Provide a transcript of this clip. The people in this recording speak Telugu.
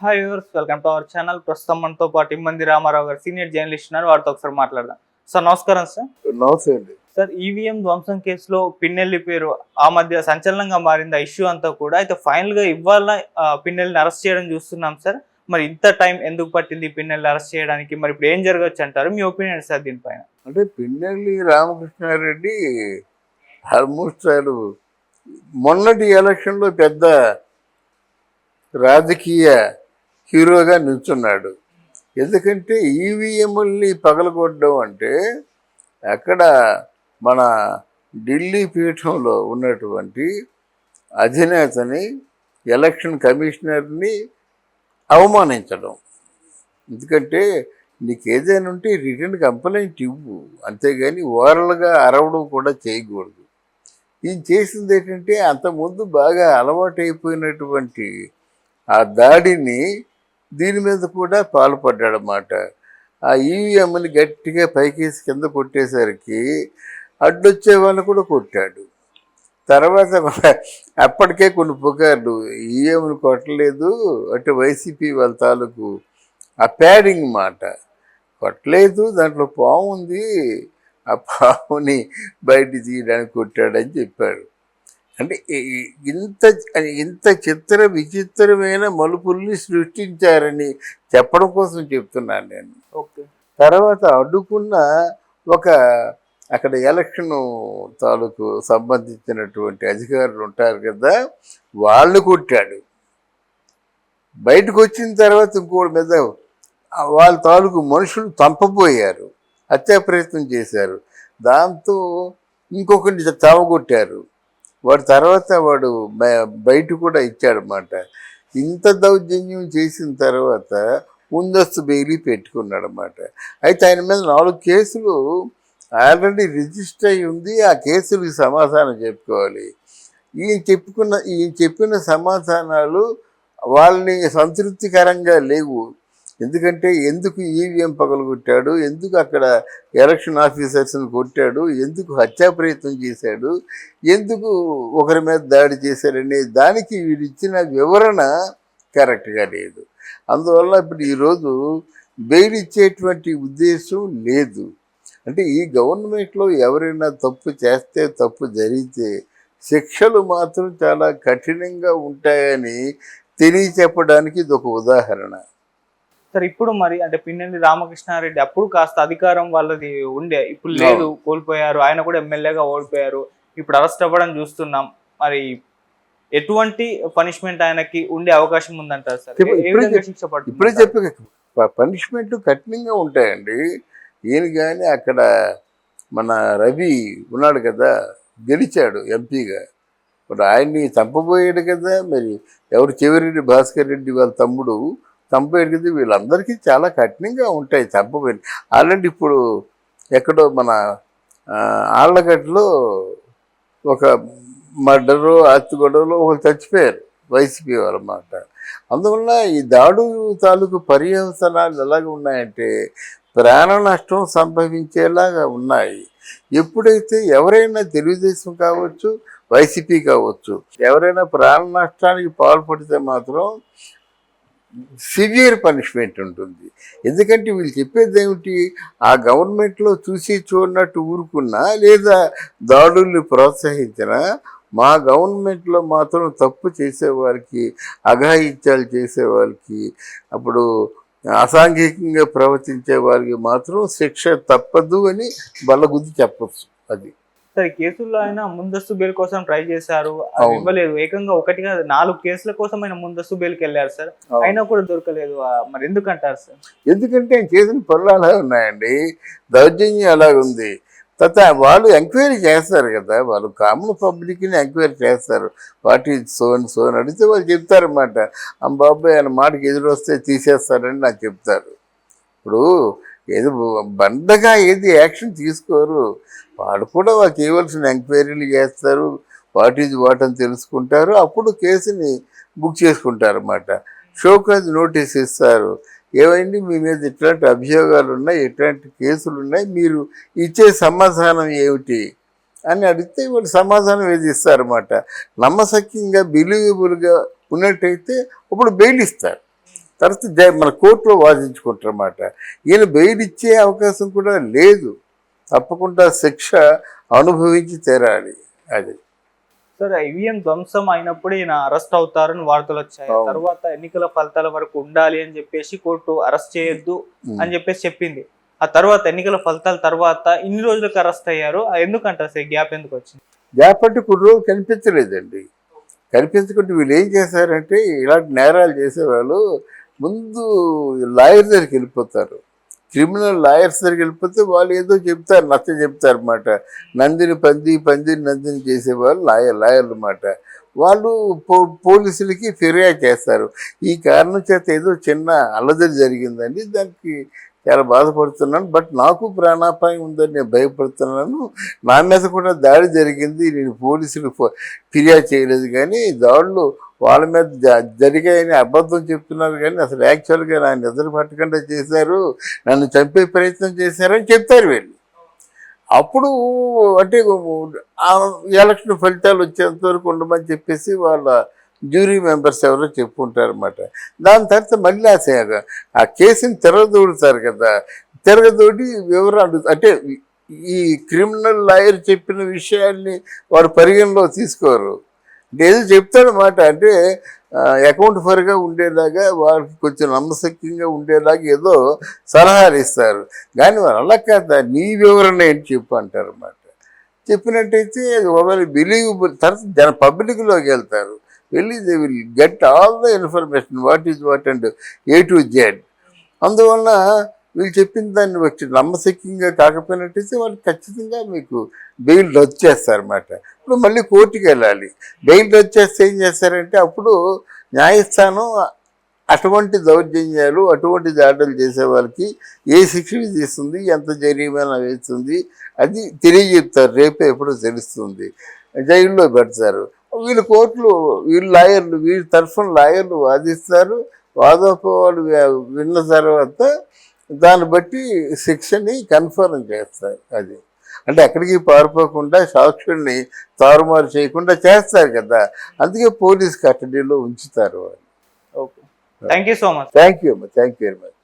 Hi viewers, welcome to our channel. ప్రస్తుతం మనతో పాటు ఇమ్మంది రామారావు గారు సీనియర్ జర్నలిస్ట్ ఉన్నారు. వారితో ఒకసారి మాట్లాడదాం. సార్ నమస్కారం. సార్ నమస్తే అండి. సార్ ఈవీఎం ధ్వంసం కేసులో పిన్నెల్లి పేరు ఆ మధ్య సంచలనంగా మారింది ఆ ఇష్యూ అంతా కూడా. అయితే ఫైనల్ గా ఇవాళ పిన్నెల్లిని అరెస్ట్ చేయడం చూస్తున్నాం సార్. మరి ఇంత టైం ఎందుకు పట్టింది పిన్నెల్లి అరెస్ట్ చేయడానికి? మరి ఇప్పుడు ఏం జరగచ్చు అంటారు? మీ ఒపీనియన్ సార్ దీనిపైన? అంటే పిన్నెల్లి రామకృష్ణారెడ్డి ఆల్మోస్ట్ ఆయన మొన్నటి ఎలక్షన్లో పెద్ద రాజకీయ హీరోగా నిల్చున్నాడు. ఎందుకంటే ఈవీఎంల్ని పగలగొట్టడం అంటే అక్కడ మన ఢిల్లీ పీఠంలో ఉన్నటువంటి అధినేతని, ఎలక్షన్ కమిషనర్ని అవమానించడం. ఎందుకంటే నీకు ఏదైనా ఉంటే రిటర్న్ కంప్లైంట్ ఇవ్వు, అంతేగాని ఓరల్గా అరవడం కూడా చేయకూడదు. ఇది చేసింది ఏంటంటే అంతకుముందు బాగా అలవాటైపోయినటువంటి ఆ దాడిని దీని మీద కూడా పాల్పడ్డాడన్నమాట. ఆ ఈవీఎంని గట్టిగా పైకేసి కింద కొట్టేసరికి అడ్డొచ్చే వాళ్ళు కూడా కొట్టాడు. తర్వాత అప్పటికే కొన్ని పుకార్లు, ఈవీఎంని కొట్టలేదు అంటే వైసీపీ వాళ్ళ తాలూకు ఆ ప్యాడింగ్ మాట, కొట్టలేదు దాంట్లో పాము ఉంది, ఆ పాముని బయట తీయడానికి కొట్టాడని చెప్పాడు. అంటే ఇంత ఇంత విచిత్రమైన మలుపుల్ని సృష్టించారని చెప్పడం కోసం చెప్తున్నాను నేను. ఓకే. తర్వాత అడ్డుకున్న ఒక అక్కడ ఎలక్షన్ తాలూకు సంబంధించినటువంటి అధికారులు ఉంటారు కదా, వాళ్ళు కొట్టాడు. బయటకు వచ్చిన తర్వాత ఇంకోటి మీద వాళ్ళ తాలూకు మనుషులు తంపబోయారు, హత్యా ప్రయత్నం చేశారు. దాంతో ఇంకొకరిని చావగొట్టారు. వాడు తర్వాత బయట కూడా ఇచ్చాడనమాట. ఇంత దౌర్జన్యం చేసిన తర్వాత ముందస్తు బెయిలీ పెట్టుకున్నాడనమాట. అయితే ఆయన మీద 4 కేసులు ఆల్రెడీ రిజిస్టర్ అయి ఉంది. ఆ కేసులకు సమాధానం చెప్పుకోవాలి. ఈయన చెప్పిన సమాధానాలు వాళ్ళని సంతృప్తికరంగా లేవు. ఎందుకంటే ఎందుకు ఈవీఎం పగలగొట్టాడు, ఎందుకు అక్కడ ఎలక్షన్ ఆఫీసర్స్ని కొట్టాడు, ఎందుకు హత్యా ప్రయత్నం చేశాడు, ఎందుకు ఒకరి మీద దాడి చేశారనే దానికి వీడు ఇచ్చిన వివరణ కరెక్ట్గా లేదు. అందువల్ల ఇప్పుడు ఈరోజు బెయిల్ ఇచ్చేటువంటి ఉద్దేశం లేదు. అంటే ఈ గవర్నమెంట్లో ఎవరైనా తప్పు చేస్తే, తప్పు జరిగితే శిక్షలు మాత్రం చాలా కఠినంగా ఉంటాయని తెలియచెప్పడానికి ఇది ఒక ఉదాహరణ. సార్ ఇప్పుడు మరి అంటే పిన్నెల్లి రామకృష్ణారెడ్డి అప్పుడు కాస్త అధికారం వాళ్ళది ఉండే, ఇప్పుడు లేదు, కోల్పోయారు. ఆయన కూడా ఎమ్మెల్యేగా ఓడిపోయారు. ఇప్పుడు అరెస్ట్ అవ్వడం చూస్తున్నాం. మరి ఎటువంటి పనిష్మెంట్ ఆయనకి ఉండే అవకాశం ఉందంటారు సార్? ఇప్పుడే చెప్పి పనిష్మెంట్ కఠినంగా ఉంటాయండి. ఈయన కానీ అక్కడ మన రవి ఉన్నాడు కదా, గెలిచాడు ఎంపీగా. ఇప్పుడు ఆయన్ని చంపబోయాడు కదా. మరి ఎవరు, చెవిరెడ్డి భాస్కర్ రెడ్డి వాళ్ళ తమ్ముడు చంపేది కదా. వీళ్ళందరికీ చాలా కఠినంగా ఉంటాయి చంపబోయింది. ఆల్రెడీ ఇప్పుడు ఎక్కడో మన ఆళ్ళగడ్డలో ఒక మర్డరు, ఆస్తి గొడవలో ఒకరు చచ్చిపోయారు వైసీపీ వాళ్ళమాట. అందువల్ల ఈ దాడు తాలూకు పర్యవసనాలు ఎలాగ ఉన్నాయంటే ప్రాణ నష్టం సంభవించేలాగా ఉన్నాయి. ఎప్పుడైతే ఎవరైనా తెలుగుదేశం కావచ్చు, వైసీపీ కావచ్చు, ఎవరైనా ప్రాణ నష్టానికి పాల్పడితే మాత్రం సివియర్ పనిష్మెంట్ ఉంటుంది. ఎందుకంటే వీళ్ళు చెప్పేది ఏమిటి, ఆ గవర్నమెంట్లో చూసి చూడనట్టు ఊరుకున్నా లేదా దాడుల్ని ప్రోత్సహించినా మా గవర్నమెంట్లో మాత్రం తప్పు చేసేవారికి, అఘాయిత్యాలు చేసేవారికి, అప్పుడు అసాంఘికంగా ప్రవర్తించే వారికి మాత్రం శిక్ష తప్పదు అని బల్లగుద్ది చెప్పచ్చు. అది సార్, ఈ కేసుల్లో ఆయన ముందస్తు బెయిల్ కోసం ట్రై చేశారు, ఇవ్వలేదు. ఏకంగా 1 కాదు 4 కేసుల కోసం ఆయన ముందస్తు బెయిల్కి వెళ్ళారు సార్, అయినా కూడా దొరకలేదు. మరి ఎందుకంటారు సార్? ఎందుకంటే ఆయన చేసిన పనులు అలాగే ఉన్నాయండి, దౌర్జన్యం అలాగుంది. తర్వాత వాళ్ళు ఎంక్వైరీ చేస్తారు కదా, వాళ్ళు కామన్ పబ్లిక్ని ఎంక్వైరీ చేస్తారు. వాటి సోన్ అడిగితే వాళ్ళు చెప్తారన్నమాట. బాబాయ్ ఆయన మాటకి ఎదురు వస్తే తీసేస్తారని నాకు చెప్తారు. ఇప్పుడు ఏదో బండగా ఏది యాక్షన్ తీసుకోరు. వాడు కూడా వాళ్ళు చేయవలసిన ఎంక్వైరీలు చేస్తారు, వాట్ అని తెలుసుకుంటారు. అప్పుడు కేసుని బుక్ చేసుకుంటారు అన్నమాట. షోకాజ్ నోటీస్ ఇస్తారు, ఏమైంది మీ మీద ఇట్లాంటి అభియోగాలు ఉన్నాయి, ఇట్లాంటి కేసులు ఉన్నాయి, మీరు ఇచ్చే సమాధానం ఏమిటి అని అడిగితే వాళ్ళు సమాధానం ఏది ఇస్తారన్నమాట. నమ్మశక్యంగా బిలీవబుల్గా ఉన్నట్టయితే అప్పుడు బెయిల్ ఇస్తారు. తర్వాత మన కోర్టులో వాదించుకుంటారు అన్నమాట. ఈయన బెయిల్ ఇచ్చే అవకాశం కూడా లేదు, తప్పకుండా శిక్ష అనుభవించి తీరాలి. అది సార్ ఈవీఎం ధ్వంసం అయినప్పుడు ఈయన అరెస్ట్ అవుతారని వార్తలు వచ్చాయి. అవును. తర్వాత ఎన్నికల ఫలితాల వరకు ఉండాలి అని చెప్పేసి కోర్టు అరెస్ట్ చేయొద్దు అని చెప్పేసి చెప్పింది. ఆ తర్వాత ఎన్నికల ఫలితాల తర్వాత ఇన్ని రోజులకు అరెస్ట్ అయ్యారు. ఎందుకంటారు సార్ గ్యాప్ ఎందుకు వచ్చింది? గ్యాప్ అంటే కొన్ని రోజులు కనిపించలేదండి. కనిపించకుండా వీళ్ళు ఏం చేశారంటే, ఇలాంటి నేరాలు చేసేవాళ్ళు ముందు లాయర్ దగ్గరికి వెళ్ళిపోతారు. క్రిమినల్ లాయర్స్ దగ్గరికి వెళ్ళిపోతే వాళ్ళు ఏదో చెప్తారు, నచ్చ చెప్తారు అన్నమాట. నందిని పందిని నందిని చేసేవాళ్ళు లాయర్లు అన్నమాట. వాళ్ళు పోలీసులకి ఫిర్యాదు చేస్తారు. ఈ కారణం చేత ఏదో చిన్న అల్లజడి జరిగిందండి, దానికి చాలా బాధపడుతున్నాను, బట్ నాకు ప్రాణాపాయం ఉందని నేను భయపడుతున్నాను, నా మీద కూడా దాడి జరిగింది, నేను పోలీసులు ఫిర్యాదు చేయలేదు, కానీ దాడులు వాళ్ళ మీద జరిగాయని అబద్ధం చెప్తున్నారు, కానీ అసలు యాక్చువల్గా నా నిద్ర పట్టకుండా చేశారు, నన్ను చంపే ప్రయత్నం చేశారని చెప్తారు వీళ్ళు. అప్పుడు అంటే ఆ ఎలక్షన్ ఫలితాలు వచ్చేంత వరకు ఉండమని చెప్పేసి వాళ్ళ జ్యూరీ మెంబర్స్ ఎవరో చెప్పుకుంటారు అన్నమాట. దాని తర్వాత మళ్ళీ ఆ కేసుని తిరగదోడుతారు కదా, తిరగదోడి వివరాలు అంటే ఈ క్రిమినల్ లాయర్ చెప్పిన విషయాల్ని వారు పరిగణలో తీసుకోరు. ఏదో చెప్తాడనమాట, అంటే అకౌంట్ ఫర్గా ఉండేలాగా, వారికి కొంచెం నమ్మశక్యంగా ఉండేలాగా ఏదో సలహాలు ఇస్తారు, కానీ వారు అలా కాదా నీ వివరణ ఏంటి చెప్పు అంటారు అన్నమాట. చెప్పినట్టయితే ఒకవేళ బిలీవబుల్, తర్వాత పబ్లిక్లోకి వెళ్తారు, వెళ్ళి they will get all the information what is what and A to Z. అందువల్ల వీళ్ళు చెప్పిన దాన్ని వచ్చి నమ్మశక్యంగా కాకపోయినట్టయితే వాళ్ళు ఖచ్చితంగా మీకు బెయిల్ రద్దు చేస్తారన్నమాట. ఇప్పుడు మళ్ళీ కోర్టుకి వెళ్ళాలి. బెయిల్ రద్దు చేస్తే ఏం చేస్తారంటే, అప్పుడు న్యాయస్థానం అటువంటి దౌర్జన్యాలు, అటువంటి దాడులు చేసే వాళ్ళకి ఏ శిక్ష విధిస్తుంది, ఎంత జరిమానా వేస్తుంది, అది తెలియజెప్తారు. రేపే ఎప్పుడో తెలుస్తుంది, జైల్లో పెడతారు. వీళ్ళు కోర్టులు, వీళ్ళ తరఫున లాయర్లు వాదిస్తారు. వాదోపవాలు విన్న తర్వాత దాన్ని బట్టి శిక్షని కన్ఫర్మ్ చేస్తారు. అది అంటే ఎక్కడికి పారిపోకుండా సాక్షుల్ని తారుమారు చేయకుండా చేస్తారు కదా, అందుకే పోలీస్ కస్టడీలో ఉంచుతారు వాళ్ళు. Okay, thank you so much. Thank you very much.